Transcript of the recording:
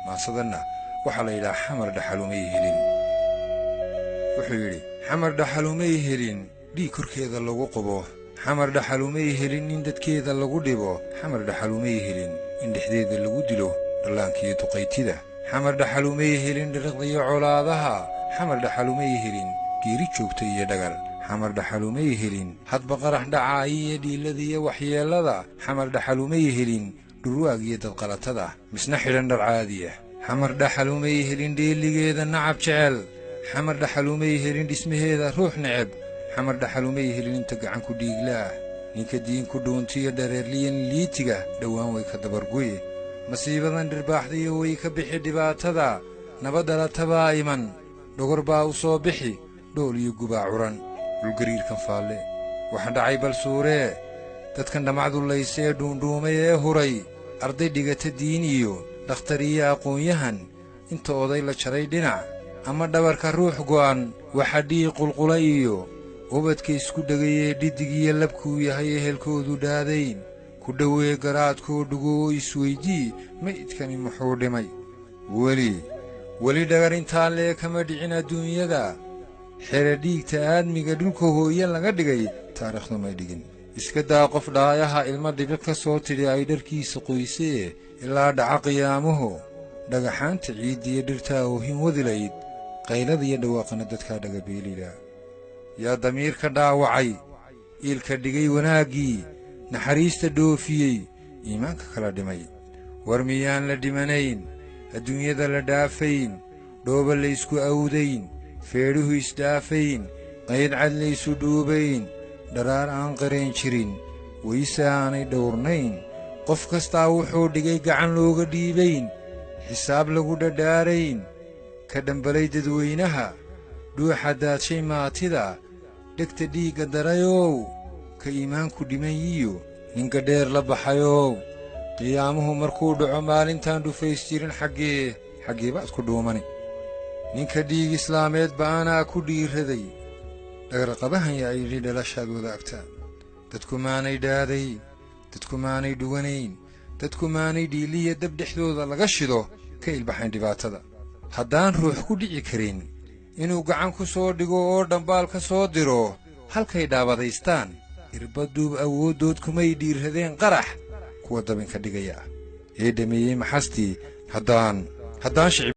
maasadana waxa la yiraahdaa xamar dhaxalumay helin wuxuu yiri xamar dhaxalumay helin dhii korkeeda lagu qabo xamar dhaxalumay helin in dadkeeda lagu dhibo xamar dhaxalumay helin in dhexdeeda lagu dilo dhalaankiyo duqaytida xamar dhaxalumay helin dhaqdiyo colaadaha xamar dhaxalumay helin geeri joogta iyo dhagal xamar dhaxalumay helin hadba qarax dhacay iyo dhiiladiyo waxyeelada xamar dhaxalumay helin dhurwaag iyo dad qalatada misna xiran dhar caadiya xamar dhaxalumay helin dheeligeeda nacab jecel xamar dhaxalumay helin dhismaheeda ruux neceb xamar dhaxalumay helin inta gacan ku dhiiglaa ninka diin ku dhuuntiyo dhareerliyan liitiga dhawaan way ka dabarguye masiibadan dhirbaaxdiyo way ka bixi dhibaatada nabadhalataba iman dhogor baa u soo bixi dhool iyo gubaa curan dhulgariirkan faalle waxa dhacay bal suuree dadkan dhamacdu laysee dhuundhuumay ee huray arday dhigata diin iyo dhakhtar iyo aqoon-yahan inta oday la jaray dhinac ama dhabarka ruux go'an waxa dhii qulqulay iyo ubadka isku dhegayee dhidig iyo labkuu yahay ehelkoodu dhaadayn ku dhowee garaadkoo dhugoo isweydii maydkani muxuu dhimay weli dhagar intaa lee kama dhicin adduunyada xere dhiigta aadmiga dhulka hooye laga dhigay taariikhdu may dhigin iska daa qof dhaayaha ilma dhibic ka soo tidhi ay dharkiisa qoysee ilaa dhaca qiyaamuhu dhagaxaanta ciiddiyo dhirtaa oohin wadilayd qaylada iyo dhawaaqana dadkaa dhagabeelila yaa damiirka dhaawacay iilka dhigay wanaaggii naxariista dhoofiyey iimaanka kala dhimay war miyaan la dhimanayn adduunyada la dhaafayn dhooba laysku awdayn feedhuhu isdhaafayn qayd cad laysu dhuubayn dharaar aan qarayn jirin wayse aanay dhowrnayn qof kastaa wuxuu dhigay gacan looga dhiibayn xisaab lagu dhadhaarayn ka dhambalay dadweynaha dhuuxa daadshay maatida dhegta dhiigga darayow ka iimaanku dhiman yiyo ninka dheer la baxayow qiyaamuhu markuu dhaco maalintaan dhufays jirin xaggee baad ku dhuumani ninka dhiig islaameed ba'anaa ku dhiiraday dhagarqabahan yaa yidhi dhalashaad wadaagtaan dadku maanay dhaadayn dadku maanay dhuganayn dadku maanay dhiiliya dab dhexdooda laga shido ka ilbaxayn dhibaatada haddaan ruux ku dhici karin inuu gacan ku soo dhigo oo dhambaal ka soo diro halkay dhaabadaystaan irbaduub awooddood kumay dhiirradeen qarax kuwa dabinka dhigaya ee dhameeyey maxastii haddaan